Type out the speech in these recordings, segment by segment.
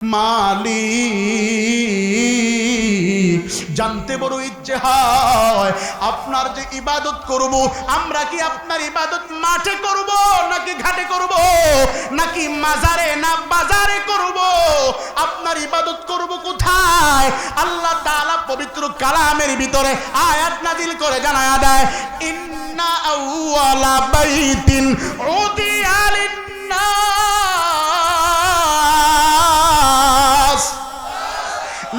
মালিক জানতে বড় ইচ্ছে হয় আপনার যে ইবাদত করব আমরা কি আপনার ইবাদত মাঠে করব নাকি ঘাটে করব নাকি মাজারে না বাজারে করব আপনার ইবাদত করব কোথায় আল্লাহ তাআলা পবিত্র কালামের ভিতরে আয়াত নাযিল করে জানায়া দেয় ইন্না আউওয়ালা বাইতিন উদিয়া লিন-নাস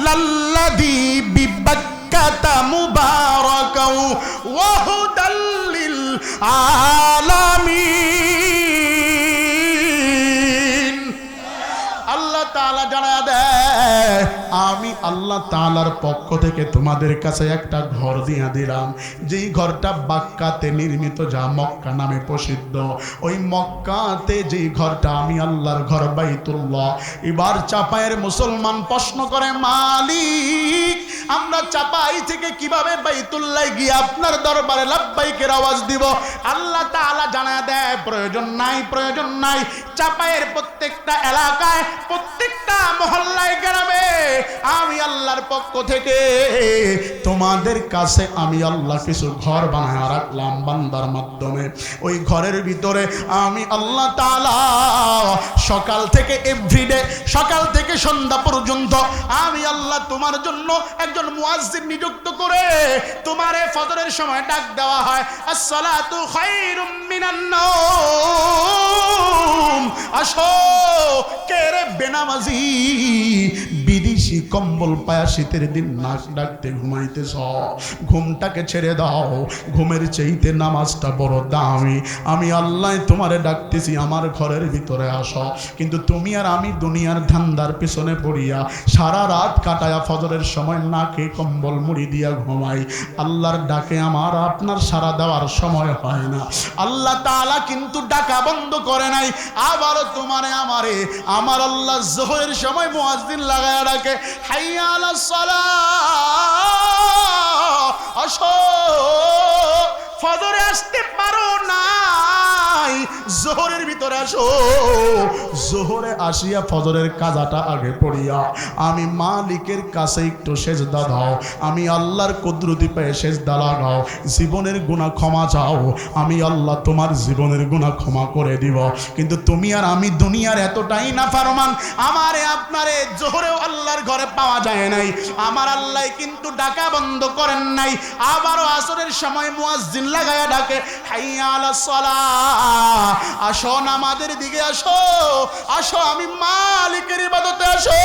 লাল্লাযী বিবাক্কাতা মুবারাকাও ওয়া হুদাল লিল আলামিন আল্লাহ তাআলা জানায়া দেয় আমি আল্লাহ তাআলার পক্ষ থেকে তোমাদের কাছে একটা ঘর দিয়া দিলাম যেই ঘরটা বাক্কাতে নির্মিত যা মক্কা নামে প্রসিদ্ধ ওই মক্কাতে যেই ঘরটা আমি আল্লাহর ঘর বাইতুল্লাহ এবার চাপায়ের মুসলমান প্রশ্ন করে মালিক আমরা চাপাই থেকে কিভাবে বাইতুল্লাহ গিয়ে আপনার দরবারে লাব্বাইকের আওয়াজ দিব আল্লাহ তাআলা জানায় দেয় প্রয়োজন নাই চাপায়ের প্রত্যেকটা এলাকায় প্রত্যেকটা মহল্লায় গ্রামে আমি আল্লাহর পক্ষ থেকে তোমাদের কাছে আমি আল্লাহ কিছু ঘর বানায় রাখলাম বান্দার মাধ্যমে ওই ঘরের ভিতরে আমি আল্লাহ তাআলা সকাল থেকে এভরিডে সকাল থেকে সন্ধ্যা পর্যন্ত আমি আল্লাহ তোমার জন্য একজন মুয়াজ্জিন নিযুক্ত করে তোমারে ফজরের সময় ডাক দেওয়া হয় আসসালাতু খায়রুম মিনান নাওম আসো কে রে বেনামাজি বিদেশি কম্বল পায়া শীতের দিন নাক ডাকতে ঘুমাইতেছ ঘুমটাকে ছেড়ে দাও ঘুমের চাইতে নামাজটা বড় দামি আমি আল্লাহ তোমারে ডাকতেছি আমার ঘরের ভিতরে আসো কিন্তু তুমি আর আমি দুনিয়ার ধান্দার পিছনে পড়িয়া সারা রাত কাটায়া ফজরের সময় নাকে কম্বল মুড়ি দিয়া ঘুমাই আল্লাহর ডাকে আমার আপনার সারা দেওয়ার সময় হয় না আল্লাহ তাআলা কিন্তু ডাকা বন্ধ করে নাই আবারও তোমারে আমারে আমার আল্লাহ যোহরের সময় মুয়াজ্জিন লাগায়া ডাকে হাইয়া আলাস সালাহ আসো ফজরে আসতে পারো নাই যোহরের ভিতরে আসো যোহরে আসিয়া ফজরের কাজাটা আগে পড়িয়া আমি মালিকের কাছে একটু সেজদা দাও আমি আল্লাহর কুদরতি পেয়ে সেজদা লাগাও জীবনের গুনাহ ক্ষমা চাও আমি আল্লাহ তোমার জীবনের গুনাহ ক্ষমা করে দিব কিন্তু তুমি আর আমি দুনিয়ার এতটাই নাফরমান আমারে আপনারে যোহরেও আল্লাহর ঘরে পাওয়া যায় নাই আমার আল্লাহ কিন্তু ডাকা বন্ধ করেন নাই আবারও আসরের সময় মুয়াজ্জিন লাগায়া ডাকে হাইয়া আলাস সালাহ আসো নামাজের দিকে আসো আসো আমি মালিকের ইবাদতে আসো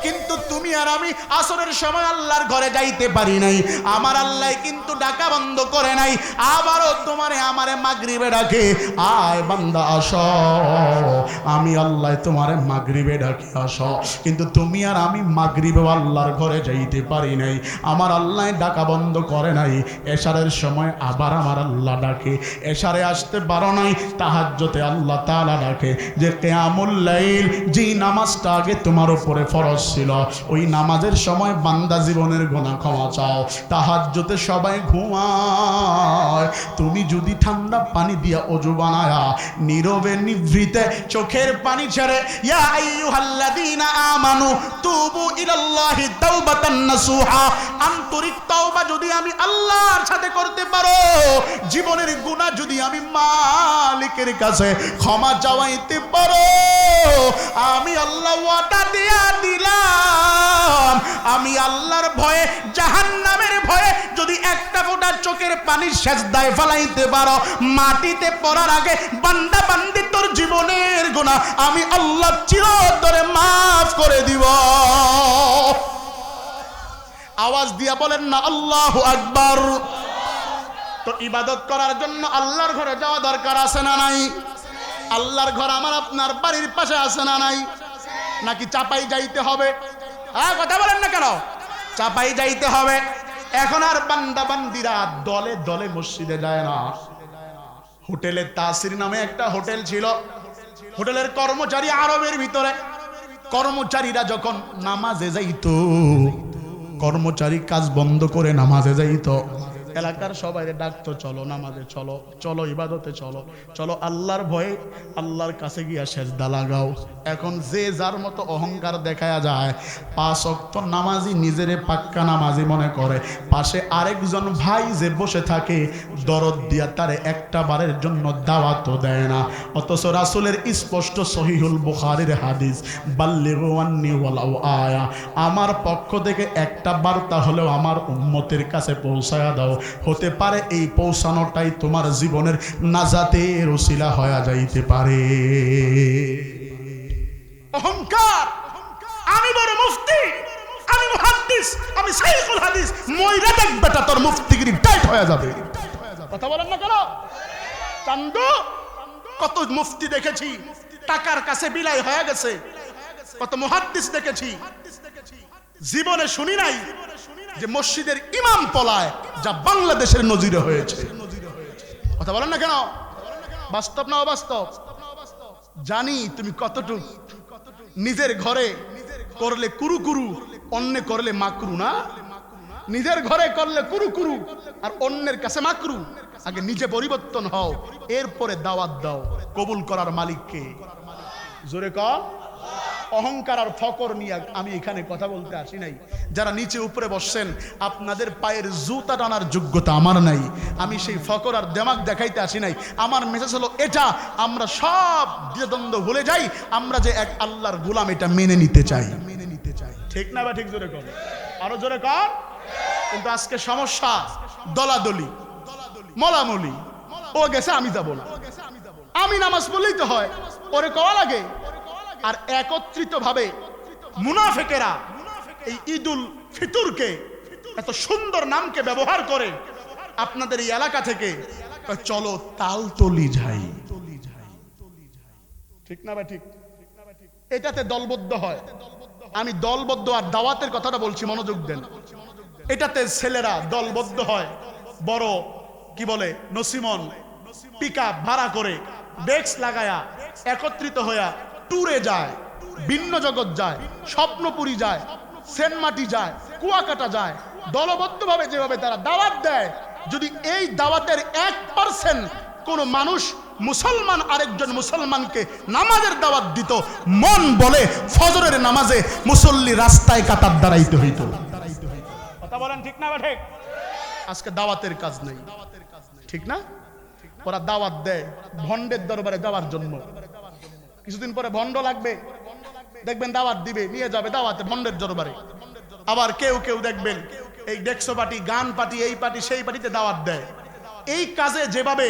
কিন্তু তুমি আর আমি আসরের সময় আল্লাহর ঘরে যাইতে পারি নাই আমার আল্লাহ কিন্তু ডাকা বন্ধ করে নাই আবারও তোমারে আমারে মাগরিবে ডাকে আয় বান্দা আসো আমি আল্লাহ তোমারে মাগরিবে ডাকে আসো কিন্তু তুমি আর আমি মাগরিবে আল্লাহর ঘরে যাইতে পারি নাই আমার আল্লাহ ডাকা বন্ধ করে নাই এশারের সময় আবার আমার আল্লাহ ডাকে এশারে আসতে পারো নাই তাহাজ্জুদে আল্লাহ তাআলা ডাকে যে কিয়ামুল লাইল যেই নামাজটা আগে তোমার উপরে ফরজ ছিল ওই নামাজের সময় বান্দা জীবনের গুনাহ ক্ষমা চাও তাহাজ্জুদে সবাই ঘুমায় তুমি যদি ঠান্ডা পানি দিয়া ওযু বানায়া নীরবে নিভৃতে চোখের পানি ছেড়ে ইয়া আইয়ুহাল্লাযীনা আমানু তুবু ইলাল্লাহি তাওবাতান নাসুহা আন্তরিক তওবা যদি আমি আল্লাহর সাথে করতে পারো জীবনের গুনাহ যদি আমি মালিকের কাছে ক্ষমা চাইতে পারো আমি আল্লাহ ওয়াদা দিয়া দিলাম আমি আল্লাহর ভয়ে জাহান্নামের ভয়ে যদি একটা ফোঁটা চোখের পানি সেজদায় ফেলাইতে পারো মাটিতে পড়ার আগে বান্দা বান্দি তোর জীবনের গুনাহ আমি আল্লাহ চিরতরে মাফ করে দিব আওয়াজ দিয়া বলেন না আল্লাহু আকবার তো ইবাদত করার জন্য আল্লাহর ঘরে যাওয়া দরকার আছে না নাই আল্লাহর ঘর আমার আপনার বাড়ির পাশে আছে না নাই নাকি চাপাই যাইতে হবে কথা বলেন না কেন চাপাই যাইতে হবে এখন আর বান্দা বান্দিরা দলে দলে মসজিদে যায় না হোটেলে তাসির নামে একটা হোটেল ছিল হোটেলের কর্মচারী আরবের ভিতরে কর্মচারীরা যখন নামাজে যাইতো কর্মচারী কাজ বন্ধ করে নামাজে যাইতো এলাকার সবাই ডাকতো, চলো নামাজে চলো, চলো ইবাদতে চলো, চলো আল্লাহর ভয়ে আল্লাহর কাছে গিয়া সেজদা লাগাও। এখন যে যার মতো অহংকার দেখায়া যায়, 5 ওয়াক্ত নামাজি নিজেরে পাক্কা নামাজি মনে করে, পাশে আরেকজন ভাই যে বসে থাকে দরদ দিয়া তারে একটা বারের জন্য দাওয়াতও দেয় না। অথচ রাসূলের স্পষ্ট সহিহুল বুখারীর হাদিস, বাল্লিগু আন্নী ওয়ালাউ আয়া, আমার পক্ষ থেকে একটা বার্তা হলেও আমার উম্মতের কাছে পৌঁছায়া দাও। হতে পারে এই পৌঁছানোটাই তোমার জীবনের নাজাতের ওসিলা হয়ে যাইতে পারে। অহংকার, আমি বড় মুফতি, আমি মুহাদ্দিস, আমি শাইখুল হাদিস, মইরা দেখ বেটা তোর মুফতিগিরি টাইট হয়ে যাবে। কথা বলেন না কেন? চান্দু, কত মুফতি দেখেছি টাকার কাছে বিলাই হয়ে গেছে, কত মুহাদ্দিস দেখেছি, জীবনে শুনি নাই যে মসজিদের ইমাম পলায়, যা বাংলাদেশের নজিরে হয়েছে। কথা বলেন না কেন? বাস্তব না অবাস্তব? জানি তুমি কতটুক নিজের ঘরে করলে কুরুকুরু, অন্য করলে মাকরু না? নিজের ঘরে করলে কুরুকুরু আর অন্যের কাছে মাকরু। আগে নিজে পরিবর্তন হও, এরপরে দাওয়াত দাও। কবুল করার মালিককে। জোরে কর। অহংকার আর ফকর নিয়ে আমি এখানে কথা বলতে আসি নাই। যারা নিচে উপরে বসছেন, আপনাদের পায়ের জুতা টানার যোগ্যতা আমার নাই। আমি সেই ফকর আর দেমাগ দেখাইতে আসি নাই। আমার মেসেজ হলো এটা, আমরা সব দ্বিধাদ্বন্দ্ব ভুলে যাই, আমরা যে এক আল্লাহর গোলাম এটা মেনে নিতে চাই। ঠিক না বা ঠিক? জোরে কর, আরো জোরে কর। কিন্তু আজকে সমস্যা দলাদলি, মলামলি। ও গেছে আমি যাব না, আমি নামাজ পড়লেই তো হয়, ওরে কওয়া লাগে। আর একত্রিত ভাবে মুনাফিকেরা এই ঈদুল ফিতরকে এত সুন্দর নামকে ব্যবহার করে আপনাদের এই এলাকা থেকে, চলো তালতলি যাই। ঠিক না বা ঠিক? এটাতে দলবদ্ধ হয়। আমি দলবদ্ধ আর দাওয়াতের কথাটা বলছি, মনোযোগ দেন। এটাতে ছেলেরা দলবদ্ধ হয়, বড় কি বলে নসিমন পিকআপ ভাড়া করে ডেস্ক লাগায়া একত্রিত হইয়া ট্যুরে যায়, ভিন্ন জগৎ যায়, স্বপ্নপুরী যায়, সেনমাটি যায়, কুয়াকাটা যায়। দলবদ্ধভাবে যেভাবে তারা দাওয়াত দেয়, যদি এই দাওয়াতের 1% কোন মানুষ মুসলমান আরেকজন মুসলমানকে নামাজের দাওয়াত দিত, মন বলে ফজরের নামাজে মুসল্লি রাস্তায় কাতার দাঁড়াইতে হইত। কথা বলেন ঠিক না বা ঠিক? আজকে দাওয়াতের কাজ নাই, ঠিক না? ওরা দাওয়াত দেয় ভণ্ডের দরবারে যাওয়ার জন্য। কিছুদিন পরে ভণ্ড লাগবে, দেখবেন দাওয়াত দিবে, নিয়ে যাবে দাওয়াতে ভণ্ডের দরবারে। আবার কেউ কেউ দেখবেন এই ডেক্সো পার্টি, গান পার্টি, এই পার্টি সেই পার্টিতে দাওয়াত দেয়। এই কাজে যেভাবে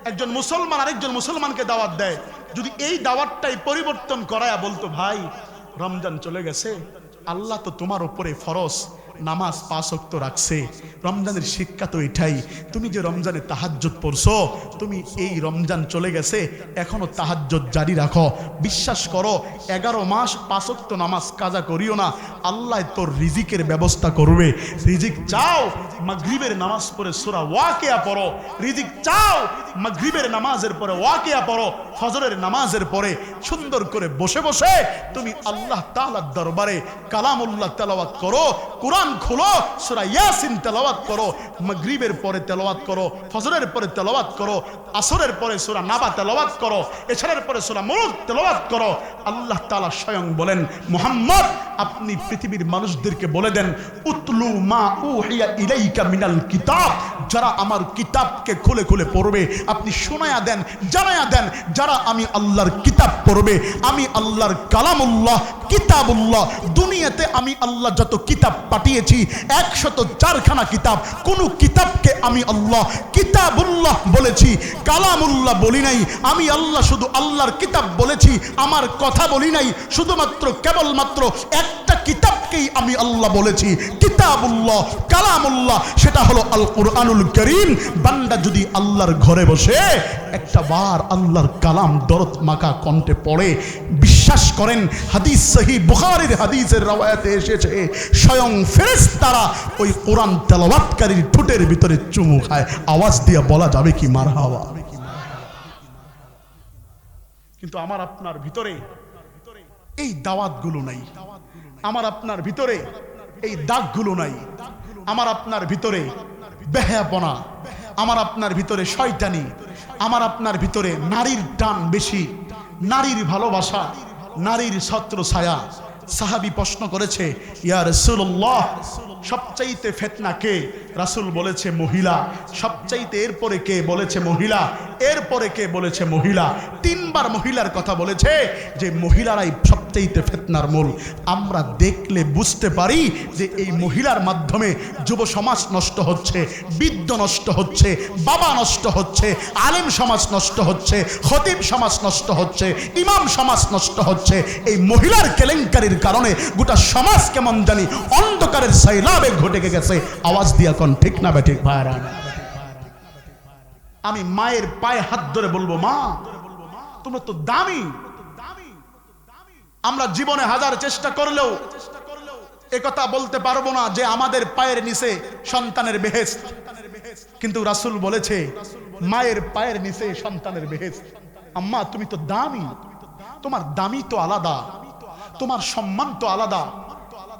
একজন মুসলমান আরেকজন মুসলমানকে দাওয়াত দেয়, যদি এই দাওয়াতটাই পরিবর্তন করায়া বলতো, ভাই রমজান চলে গেছে, আল্লাহ তো তোমার উপরে ফরজ নামাজ 5 ওয়াক্ত রাখছে, রমজানের শিক্ষা তো এটাই, তুমি যে রমজানে তাহাজ্জুদ পড়ছো, তুমি এই রমজান চলে গেছে এখনো তাহাজ্জুদ জারি রাখো। বিশ্বাস করো 11 মাস 5 ওয়াক্ত নামাজ কাজা করিও না, আল্লাহ তোর রিজিকের ব্যবস্থা করবে। রিজিক চাও, মাগরিবের নামাজ পড়ে সূরা ওয়াকিয়া পড়ো। রিজিক চাও, মাগরিবের নামাজের পরে ওয়াকিয়া পড়ো। ফজরের নামাজের পরে সুন্দর করে বসে বসে তুমি আল্লাহ তাআলার দরবারে কালামুল্লাহ তেলাওয়াত করো, কোরআন খোলো, সূরা ইয়াসিন তেলাওয়াত করো, মাগরিবের পরে তেলাওয়াত করো, ফজরের পরে তেলাওয়াত করো, আসরের পরে সূরা নাবা তেলাওয়াত করো, এশারের পরে সূরা মুলক তেলাওয়াত করো। আল্লাহ তাআলা স্বয়ং বলেন, মুহাম্মদ আপনি পৃথিবীর মানুষদেরকে বলে দেন, উতলু মা উহিয়া ইলাইকা মিনাল কিতাব, যারা আমার কিতাবকে খুলে খুলে পড়বে আপনি শোনায়া দেন, জানায়া দেন, যারা আমি আল্লাহর কিতাব পড়বে, আমি আল্লাহর কালামুল্লাহ কিতাবুল্লাহ, দুনিয়াতে আমি আল্লাহ যত কিতাব পাঠিয়েছি 104খানা কিতাব, কোন কিতাবকে আমি আল্লাহ কিতাবুল্লাহ বলেছি, কালামুল্লাহ বলি নাই। আমি আল্লাহ শুধু আল্লাহর কিতাব বলেছি, আমার কথা বলি নাই। শুধুমাত্র কেবলমাত্র একটা কিতাবকেই আমি আল্লাহ বলেছি, কিতাবুল্লাহ কালামুল্লাহ, সেটা হলো আল কুরআনুল কারীম। বান্দা যদি আল্লাহর ঘরে বসে একটা বার আল্লাহর কালাম দরদ মাখা কণ্ঠে পড়ে, বিশ্বাস করেন হাদিস সহিহ বুখারীর হাদিসের রওয়ায়াতে এসেছে, স্বয়ং ফেরেশতারা ওই কোরআন তেলাওয়াতকারীর ঠোঁটের ভিতরে চুমু খায়। আওয়াজ দিয়ে বলা যাবে কি মারহাবা? কিন্তু আমার আপনার ভিতরে এই দাওয়াতগুলো নাই, আমার আপনার ভিতরে এই দাগগুলো নাই, আমার আপনার ভিতরে বেহায়াপনা, আমার আপনার ভিতরে শয়তানি, আমার আপনার ভিতরে নারীর টান বেশি, নারীর ভালোবাসা, নারীর ছত্র ছায়া। সাহাবী প্রশ্ন করেছে, ইয়া রাসূলুল্লাহ, সবচাইতে ফিতনা কে? রাসূল বলেছে মহিলা। সবচাইতে এরপরে কে? বলেছে মহিলা। এরপরে কে? বলেছে মহিলা। তিনবার মহিলার কথা বলেছে যে মহিলারাই সবচাইতে ফিতনার মূল। আমরা দেখলে বুঝতে পারি যে এই মহিলার মাধ্যমে যুব সমাজ নষ্ট হচ্ছে, বৃদ্ধ নষ্ট হচ্ছে, বাবা নষ্ট হচ্ছে, আলেম সমাজ নষ্ট হচ্ছে, খতিব সমাজ নষ্ট হচ্ছে, ইমাম সমাজ নষ্ট হচ্ছে। এই মহিলার কেলেঙ্কারির কারণে গোটা সমাজ কেমন জানি অন্ধকারের সাইলাবে ঘটে গেছে। আওয়াজ দিয়া কোন ঠিক না বেঠিক ভাইরা? আমি মায়ের পায়ে হাত ধরে বলবো, মা তোমরা তো দামি। আমরা জীবনে হাজার চেষ্টা করলেও একথা বলতে পারবো না যে আমাদের পায়ের নিচে সন্তানের বেহেশত, কিন্তু রাসূল বলেছে মায়ের পায়ের নিচে সন্তানের বেহেশত। আম্মা তুমি তো দামি, তোমার দামি তো আলাদা, তোমার সম্মান তো আলাদা,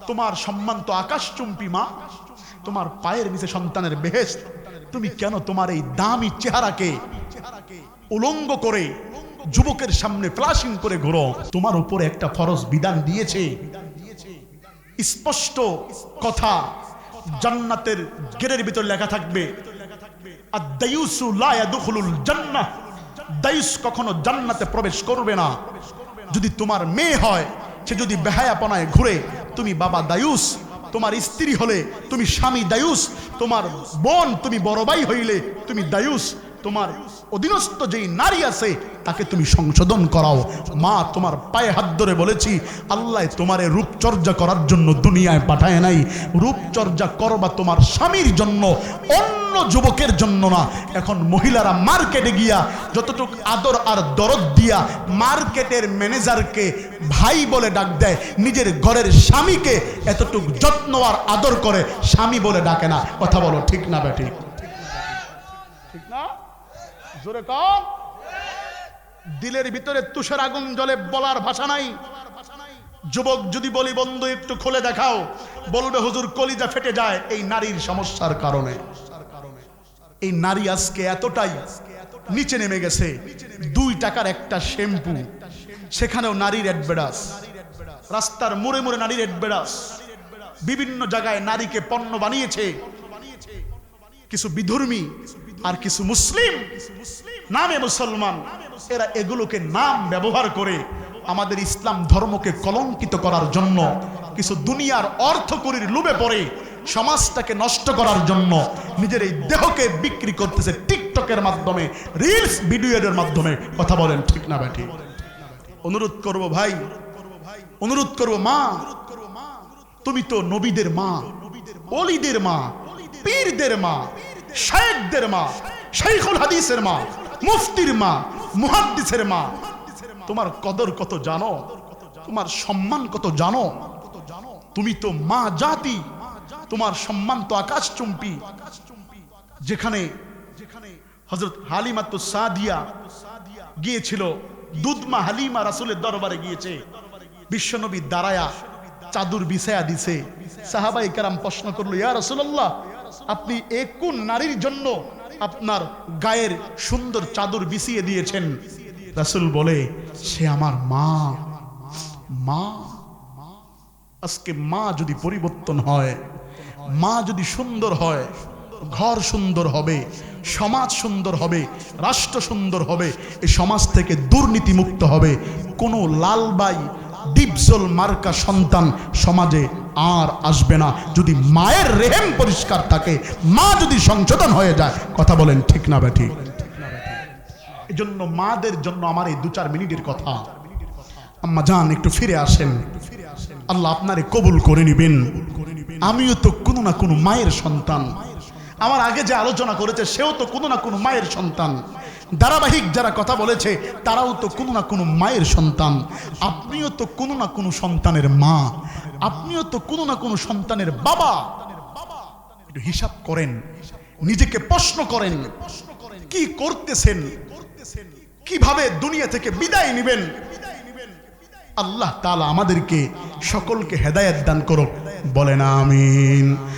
তোমার সম্মান তো আকাশচুম্বী। মা তোমার পায়ের নিচে সন্তানের বেহেশত, তুমি কেন তোমার এই দামি চেহারাকে উলঙ্গ করে যুবকের সামনে ফ্লাশিং করে ঘোরো? তোমার উপরে একটা ফরজ বিধান দিয়েছে, স্পষ্ট কথা জান্নাতের গেটের ভিতর লেখা থাকবে, আদ-দায়ুসু লা ইয়াদখুলুল জান্নাহ, দায়ুস কখনো জান্নাতে প্রবেশ করবে না। যদি তোমার মেয়ে হয়, সে যদি বেহায়াপনায় ঘুরে, তুমি বাবা দায়ুস, তোমার স্ত্রী হলে তুমি স্বামী দায়ুস, তোমার বোন, তুমি বড় ভাই হইলে তুমি দায়ুস, তোমার অধীনস্থ যেই নারী আছে তাকে তুমি সংশোধন করাও। মা তোমার পায়ে হাত ধরে বলেছি, আল্লাহ তোমারে রূপচর্চা করার জন্য দুনিয়ায় পাঠায় নাই। রূপচর্চা করবা তোমার স্বামীর জন্য, অন্য যুবকের জন্য না। এখন মহিলারা মার্কেটে গিয়া যতটুক আদর আর দরদ দিয়া মার্কেটের ম্যানেজারকে ভাই বলে ডাক দেয়, নিজের ঘরের স্বামীকে এতটুক যত্ন আর আদর করে স্বামী বলে ডাকে না। কথা বলো ঠিক না বেঠিক? ঠিক না? জোরে কম। দিলের ভিতরে তুষার আগুন জ্বলে, বলার ভাষা নাই। যুবক যদি বলি বন্ধু একটু খুলে দেখাও, বলবে হুজুর কলিজা ফেটে যায় এই নারীর সমস্যার কারণে। এই নারী আজকে এতটাই নিচে নেমে গেছে, 2 টাকার একটা শ্যাম্পু, সেখানেও নারীর অ্যাডভার্টাইজ, রাস্তার মোড়ে মোড়ে নারীর অ্যাডভার্টাইজ, বিভিন্ন জায়গায় নারীকে পণ্য বানিয়েছে। কিছু বিধর্মী আর কিছু মুসলিম নামে মুসলমান, এরা এগুলোকে নাম ব্যবহার করে আমাদের ইসলাম ধর্মকে কলঙ্কিত করার জন্য, কিছু দুনিয়ার অর্থকরীর লোভে পড়ে সমাজটাকে নষ্ট করার জন্য নিজের এই দেহকে বিক্রি করতেছে টিকটকের মাধ্যমে, রিলস ভিডিওর মাধ্যমে। কথা বলেন ঠিক না বেঠি? অনুরোধ করব ভাই, অনুরোধ করব মা, তুমি তো নবীদের মা, ওলিদের মা, পীরদের মা, শায়েখদের মা, শাইখুল হাদিসের মা, মুফতির মা, মুহাদ্দিসের মা। তোমার কদর কত জানো? তোমার সম্মান কত জানো? তুমি তো মা জাতি, তোমার সম্মান তো আকাশচুম্বী। যেখানে হযরত হালিমাতুস সাদিয়া গিয়েছিল, দুধমা হালিমা রাসূলের দরবারে গিয়েছে, বিশ্বনবী দাঁড়ায়া চাদর বিছায়া দিছে। সাহাবায়ে কেরাম প্রশ্ন করলো, ইয়া রাসূলুল্লাহ, আপনি কোন নারীর জন্য আপনার গায়ের সুন্দর চাদর বিছিয়ে দিয়েছেন? রাসূল বলে, সে আমার মা। মা, আজকে মা যদি পরিবর্তন হয়, মা যদি সুন্দর হয়, ঘর সুন্দর হবে, সমাজ সুন্দর হবে, রাষ্ট্র সুন্দর হবে, এই সমাজ থেকে দুর্নীতি মুক্ত হবে। কোনো লালবাই ডিপজল মার্কা সন্তান সমাজে আর আসবে না, যদি মায়ের রেহেম পরিষ্কার থাকে, মা যদি সংশোধন হয়ে যায়। কথা বলেন ঠিক না বেঠিক? এজন্য মাদের জন্য আমার এই 2-4 মিনিটের কথা। আম্মা জান একটু ফিরে আসেন, আল্লাহ আপনারে কবুল করে নিবেন। আমিও তো কোনো না কোনো মায়ের সন্তান। আমার আগে যে আলোচনা করেছে সেও তো কোনো না কোনো মায়ের সন্তান। ধারাবাহিক যারা কথা বলেছে তারাও তো কোনো না কোনো মায়ের সন্তান। আপনিও তো কোনো না কোনো সন্তানের মা, আপনিও তো কোনো না কোনো সন্তানের বাবা। একটু হিসাব করেন, নিজেকে প্রশ্ন করেন, কি করতেছেন, কিভাবে দুনিয়া থেকে বিদায় নেবেন। আল্লাহ তাআলা আমাদেরকে সকলকে হেদায়েত দান করুক, বলেন আমিন।